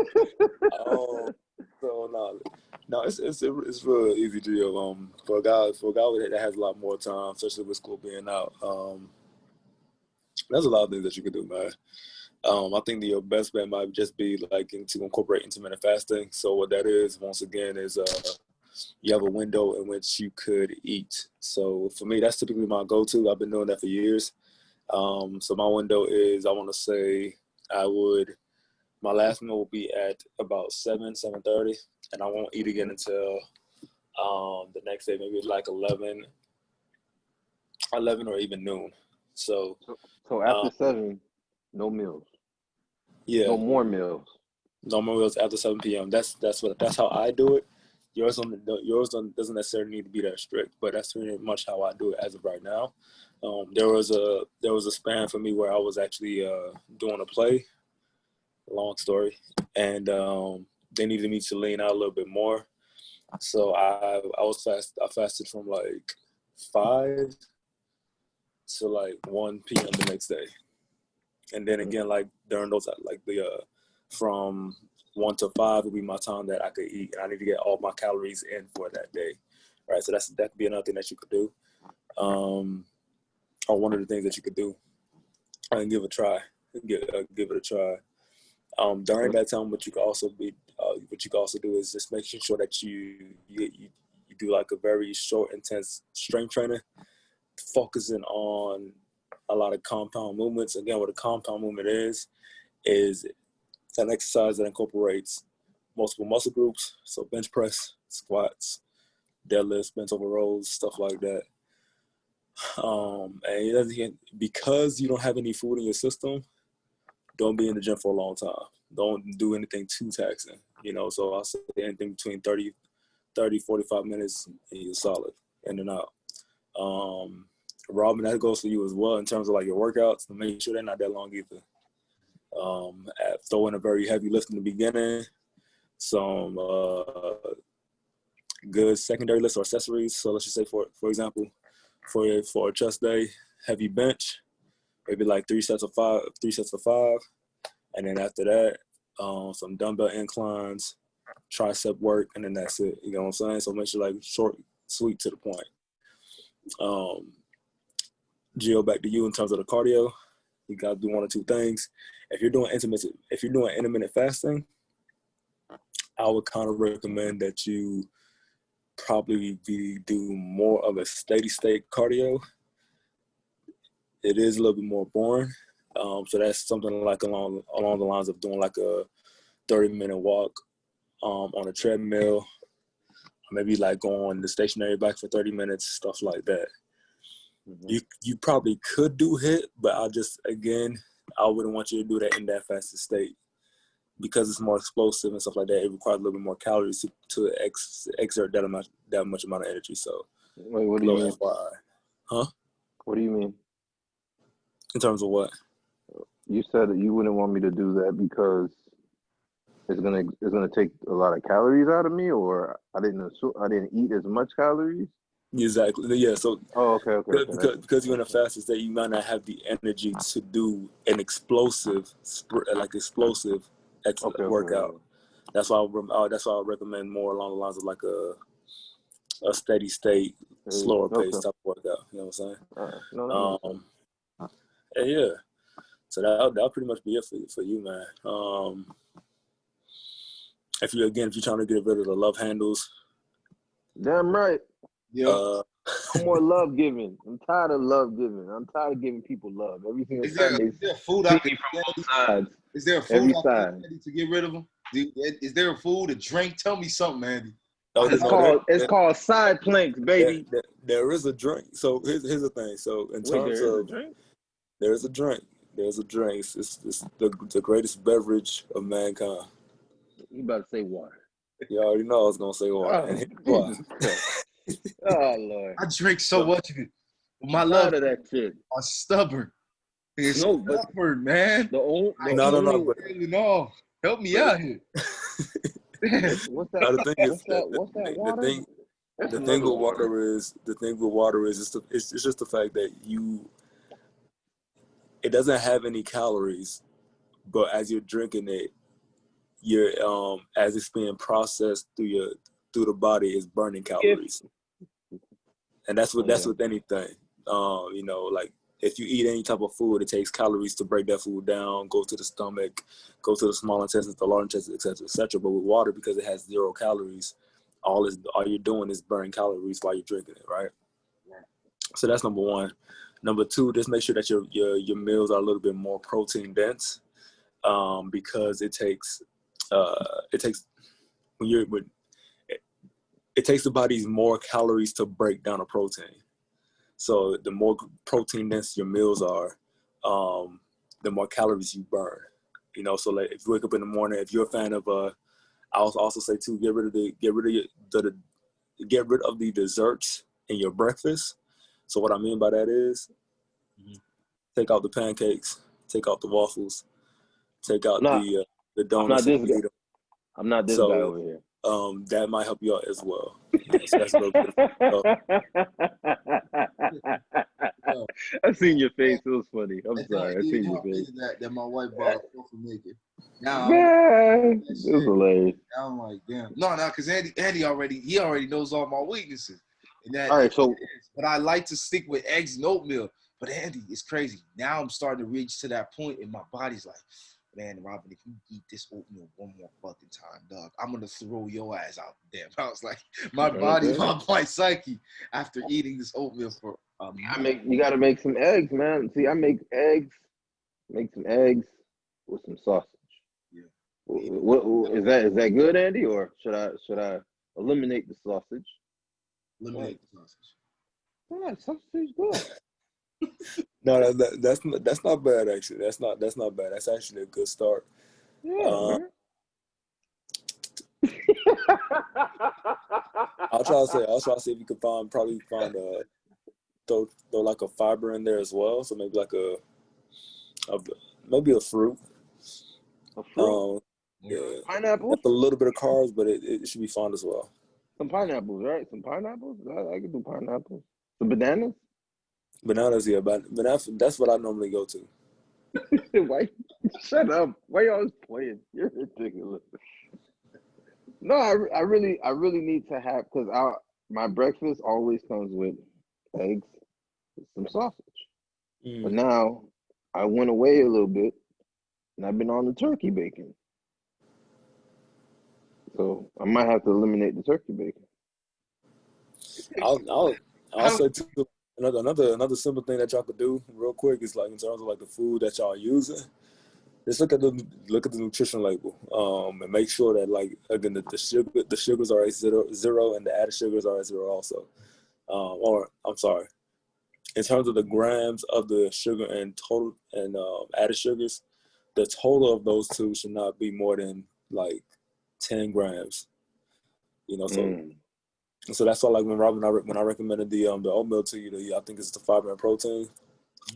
No, it's real easy to do. For a guy that has a lot more time, especially with school being out, there's a lot of things that you can do, man. I think that your best bet might just be like to incorporate intermittent fasting. So what that is, once again, is you have a window in which you could eat. So for me, that's typically my go-to. I've been doing that for years. So my window is, I want to say, my last meal will be at about 7:30, and I won't eat again until the next day, maybe like 11 or even noon. So after 7, no meals. Yeah. No more meals. No more meals after 7 p.m. That's how I do it. Yours doesn't necessarily need to be that strict, but that's pretty much how I do it as of right now. There was a span for me where I was actually doing a play. Long story, and they needed me to lean out a little bit more. So I fasted from like 5 to like 1 p.m. the next day, and then again, like during those, like from 1 to 5 would be my time that I could eat, and I need to get all my calories in for that day, right? So that could be another thing that you could do, or one of the things that you could do, and give it a try. Give it a try. During that time, what you could also do is just making sure that you do like a very short, intense strength training, focusing on a lot of compound movements. Again, what a compound movement is an exercise that incorporates multiple muscle groups. So bench press, squats, deadlifts, bent over rows, stuff like that. And because you don't have any food in your system, don't be in the gym for a long time. Don't do anything too taxing, So I'll say anything between 30, 45 minutes, and you're solid, in and out. Robin, that goes for you as well in terms of like your workouts. To make sure they're not that long either. Throw in a very heavy lift in the beginning. Some good secondary lifts or accessories. So let's just say, for example, for a chest day, heavy bench, maybe like 3 sets of 5, and then after that, some dumbbell inclines, tricep work, and then that's it. You know what I'm saying? So make sure like short, sweet, to the point. Gio, back to you in terms of the cardio. You got to do one or two things. If you're doing intermittent fasting, I would kind of recommend that you probably do more of a steady state cardio. It is a little bit more boring. So that's something like along the lines of doing like a 30-minute walk on a treadmill, maybe like going on the stationary bike for 30 minutes, stuff like that. You probably could do HIIT, but I wouldn't want you to do that in that fasted state because it's more explosive and stuff like that. It requires a little bit more calories to exert that much amount of energy. So, wait, what do you mean? FYI. Huh? What do you mean? In terms of what? You said that you wouldn't want me to do that because it's gonna take a lot of calories out of me, or I didn't eat as much calories. Exactly. Yeah. So. Okay. Because you're in a fasted state, you might not have the energy to do an explosive workout. That's why I recommend more along the lines of like a steady state, slower pace type of workout. You know what I'm saying? Yeah. So that'll pretty much be it for you, man. If you're trying to get rid of the love handles, damn right. Yeah. I'm more love giving. I'm tired of love giving. I'm tired of giving people love. Every single time Is there food I can sides. Is there a food I can to get rid of them? Is there a food, a drink? Tell me something, Andy. It's called side planks, baby. There is a drink. So here's the thing. So in terms of there's a drink. There's a drink. It's the greatest beverage of mankind. You about to say water? You already know I was gonna say water. Oh Lord! I drink so much of it. My love of that shit are stubborn. It's stubborn, man. No. Help me out here. What's that? What's that water? The thing with water is it's just the fact that it doesn't have any calories, but as you're drinking it, you're as it's being processed through the body, is burning calories. And that's with anything. Like if you eat any type of food, it takes calories to break that food down, go to the stomach, go to the small intestines, the large intestines, etc., etc. But with water, because it has 0 calories, all you're doing is burning calories while you're drinking it, right? So that's number one. Number two, just make sure that your meals are a little bit more protein dense, because it takes the body's more calories to break down a protein. So the more protein dense your meals are, the more calories you burn. So like if you wake up in the morning, if you're a fan of I'll also say too, get rid of the desserts in your breakfast. So what I mean by that is take out the pancakes, take out the waffles, take out the donuts. I'm not this guy over here. That might help you out as well. So that's a little bit I seen your face. It was funny. I'm sorry. I seen your face. That my wife bought for making. Now it was hilarious. I'm like, damn. No, because Andy already knows all my weaknesses. And that, all right, but I like to stick with eggs and oatmeal. But Andy, it's crazy. Now I'm starting to reach to that point, and my body's like, man, Robin, if you eat this oatmeal one more fucking time, dog, I'm gonna throw your ass out there. I was like, my body, my psyche, after eating this oatmeal for you gotta make some eggs, man. See, I make some eggs with some sausage. Yeah. What is that? Is that good, Andy, or should I eliminate the sausage? Eliminate the sausage. Yeah, sausage is good. No, that's not bad actually. That's not bad. That's actually a good start. Yeah. I'll try to see if you can find throw like a fiber in there as well. So maybe like maybe a fruit. A fruit. Yeah. Pineapple. That's a little bit of carbs, but it should be fun as well. Some pineapples, right? Some pineapples. I can do pineapples. Some bananas. Bananas, yeah, but that's what I normally go to. Why? Shut up. Why you always playing? You're ridiculous. No, I really need to have, because my breakfast always comes with eggs, with some sausage. But now I went away a little bit, and I've been on the turkey bacon. So I might have to eliminate the turkey bacon. I'll say too. Another simple thing that y'all could do real quick is, like, in terms of like the food that y'all using, just look at the nutrition label, and make sure that, like, again, the sugars are at zero and the added sugars are at 0 also. Or I'm sorry, in terms of the grams of the sugar and total and added sugars, the total of those two should not be more than like 10 grams. You know, so that's why, like when I recommended the oatmeal to you, I think it's the fiber and protein,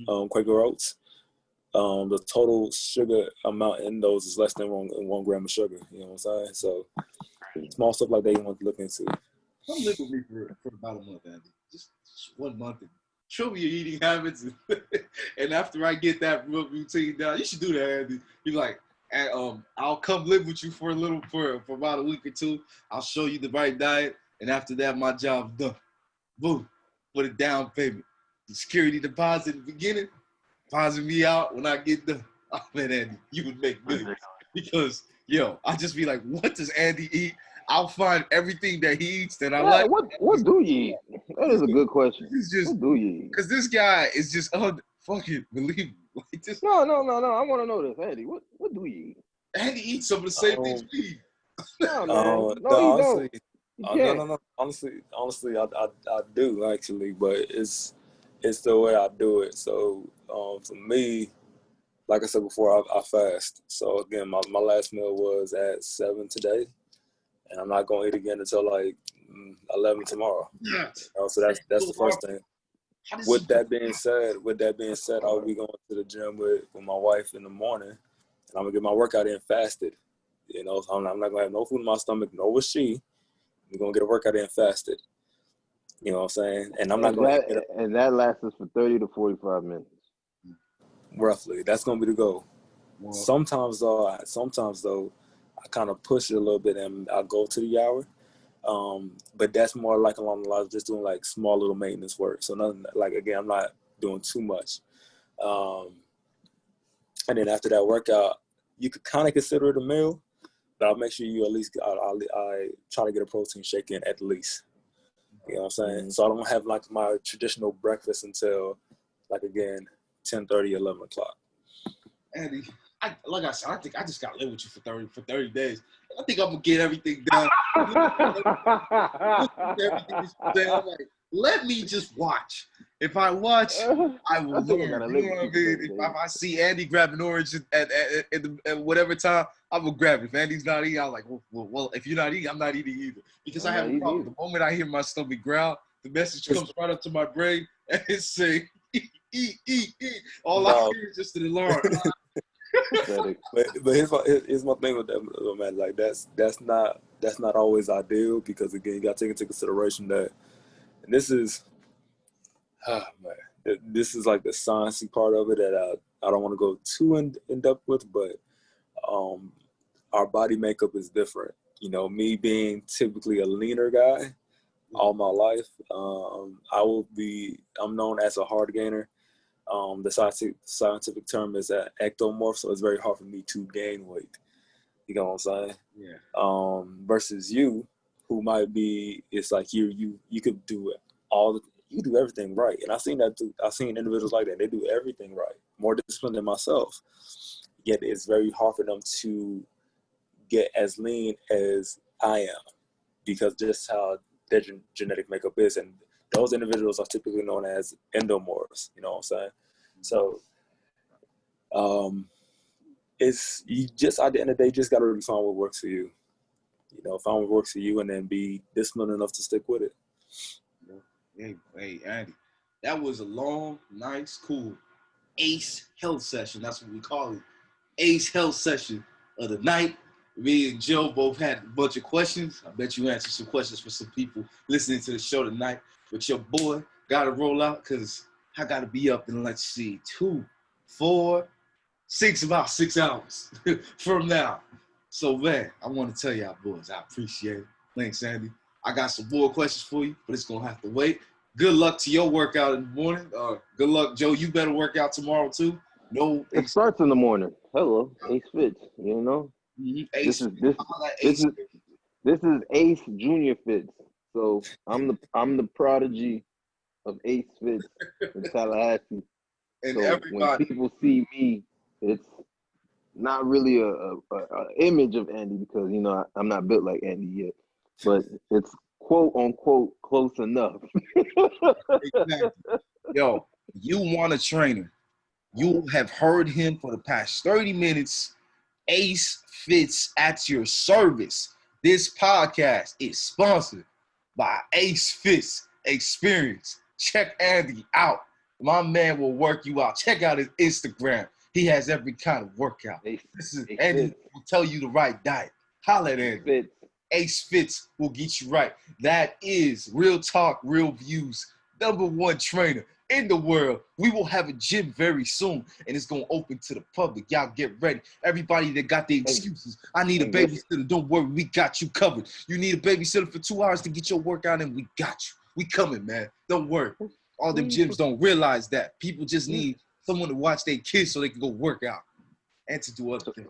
Quaker Oats. The total sugar amount in those is less than 1 gram of sugar. You know what I'm saying? So small stuff like that you want to look into. Come live with me for about a month, Andy. Just 1 month. And show me your eating habits. And after I get that routine down, you should do that, Andy. You're like, I'll come live with you for about a week or two. I'll show you the right diet. And after that, my job's done. Boom. Put a down payment. The security deposit in the beginning, deposit me out when I get done. Oh, man, Andy, you would make millions. Because, yo, I just be like, what does Andy eat? I'll find everything that he eats that I like. What do you eat? That is a good question. What do you eat? Because this guy is just fucking believable. Like this. No. I want to know this, Andy. What do you eat? Andy eats some of the same things we eat. No, man. No, honestly, no. Honestly, I do actually, but it's the way I do it. So for me, like I said before, I fast. So again, my last meal was at 7 today, and I'm not gonna eat again until like 11 tomorrow. Yeah. So that's the first thing. With that being said, I'll be going to the gym with my wife in the morning, and I'm gonna get my workout in fasted. You know, so I'm not gonna have no food in my stomach, nor will she. We're gonna get a workout in fasted. You know what I'm saying? And I'm not going to. And that lasts us for 30 to 45 minutes. Roughly. That's gonna be the goal. Wow. Sometimes though, I kind of push it a little bit and I'll go to the hour. But that's more like along the lines of just doing like small little maintenance work. So nothing like, again, I'm not doing too much. And then after that workout, you could kind of consider it a meal, but I'll make sure you at least, I try to get a protein shake in at least. You know what I'm saying? So I don't have like my traditional breakfast until like, again, 10:30, 11 o'clock. Andy, like I said, I think I just got to live with you for 30 days. I think I'm going to get everything done. I'm like, let me just watch. If I watch, I will learn. You know what I mean? If I see Andy grab an orange at whatever time, I will grab it. If Andy's not eating, I'm like, well, if you're not eating, I'm not eating either. Because I have a problem. The moment I hear my stomach growl, the message comes right up to my brain, and it's saying, eat. All I hear is just an alarm. but here's my thing with that, man. Like that's not always ideal, because again, you got to take into consideration that, and this is like the sciencey part of it that I don't want to go too in depth with, but our body makeup is different. You know, me being typically a leaner guy all my life, I'm known as a hard gainer. The scientific term is an ectomorph, so it's very hard for me to gain weight. You know what I'm saying? Yeah. Versus you, who might be, it's like you could do you do everything right, and I've seen individuals like that. They do everything right, more disciplined than myself. Yet it's very hard for them to get as lean as I am, because just how their genetic makeup is, and those individuals are typically known as endomorphs. You know what I'm saying? So, it's you just at the end of the day, just gotta really find what works for you. You know, find what works for you, and then be disciplined enough to stick with it. Hey, Andy, that was a long, nice, cool ACE health session. That's what we call it. ACE health session of the night. Me and Joe both had a bunch of questions. I bet you answered some questions for some people listening to the show tonight. But your boy got to roll out, because I got to be up in, let's see, 2, 4, 6, about 6 hours from now. So, man, I want to tell y'all boys, I appreciate it. Thanks, Andy. I got some more questions for you, but it's going to have to wait. Good luck to your workout in the morning. Good luck, Joe. You better work out tomorrow, too. No, it starts in the morning. Hello, Ace Fits, you know? Mm-hmm. This is Ace Junior Fits. So I'm the prodigy of Ace Fits in Tallahassee. And so when people see me, it's not really a image of Andy, because you know I'm not built like Andy yet, but it's quote unquote close enough. Exactly. Yo, you want a trainer. You have heard him for the past 30 minutes. Ace Fits at your service. This podcast is sponsored by Ace Fits Experience. Check Andy out. My man will work you out. Check out his Instagram. He has every kind of workout. This is Andy will tell you the right diet. Holla at Andy. Ace Fits will get you right. That is Real Talk, Real Views, #1 trainer in the world. We will have a gym very soon, and it's going to open to the public. Y'all get ready. Everybody that got the excuses, I need a babysitter. Don't worry, we got you covered. You need a babysitter for 2 hours to get your workout in, we got you. We coming, man. Don't worry. All them gyms don't realize that. People just need someone to watch their kids so they can go work out and to do other things.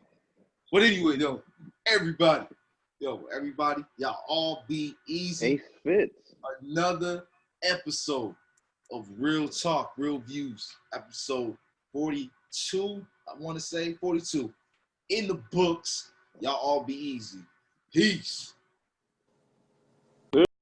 But anyway, though, everybody, y'all all be easy. Ace Fits. Another episode of Real Talk, Real Views, episode 42, I want to say 42. In the books, y'all all be easy. Peace.